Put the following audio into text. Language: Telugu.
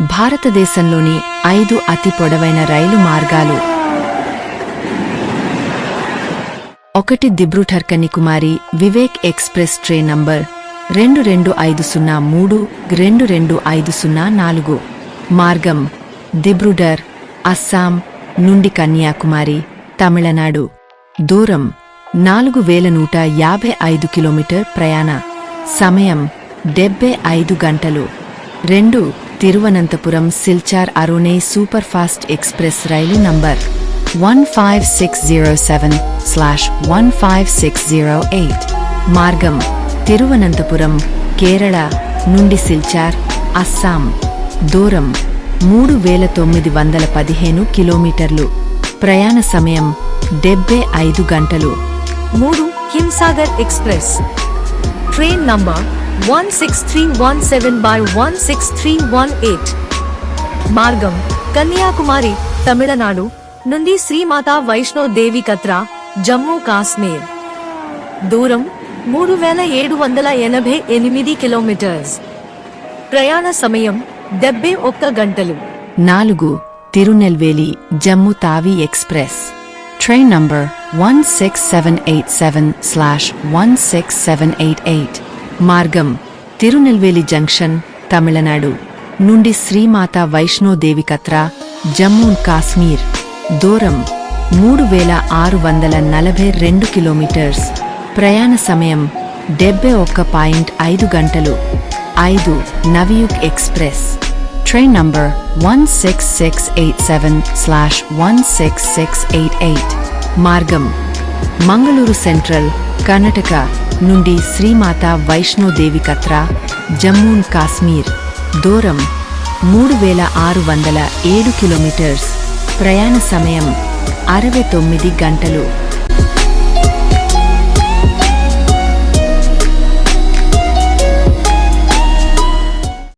భారతదేశంలోని 5 అతి పొడవైన రైలు మార్గాలు. 1 Dibrugarh Kanyakumari Vivek express train number 22503 22504. మార్గం దిబ్రూఘర్, అస్సాం నుండి కన్యాకుమారి, తమిళనాడు. దూరం 4155 కిలోమీటర్. ప్రయాణ సమయం 75 గంటలు. 2 Thiruvananthapuram Silchar Aronai super fast express రైలు నంబర్ 15607/15608. మార్గం తిరువనంతపురం, కేరళ నుండి సిల్చార్, అస్సాం. దూరం 3915 కిలోమీటర్లు. ప్రయాణ సమయం 75 గంటలు. 3 హింసాగర్ ఎక్స్ప్రెస్ ట్రైన్ నంబర్ 16317/16318. మార్గం కన్యాకుమారి, తమిళనాడు నుండి శ్రీమాతా వైష్ణో దేవి కత్రా, జమ్మూ కాశ్మీర్. దూరం 3788 కిలోమీటర్స్. ప్రయాణ సమయం 71 గంటలు. 4 Tirunelveli Jammu Tawi express train number 16787/16788. మార్గం తిరునెల్వేలి జంక్షన్, తమిళనాడు నుండి శ్రీమాతా వైష్ణో దేవి కత్రా, జమ్మూ కాశ్మీర్. దూరం 3642 కిలోమీటర్స్. ప్రయాణ సమయం 71.5 గంటలు. 5 నవయుగ్ ఎక్స్ప్రెస్ ట్రైన్ నంబర్ 16687/16688. మార్గం మంగళూరు సెంట్రల్, కర్ణాటక నుండి శ్రీమాతా వైష్ణో దేవి కత్రా, జమ్మూ కాశ్మీర్. దూరం 3607 కిలోమీటర్స్. ప్రయాణ సమయం 69 గంటలు.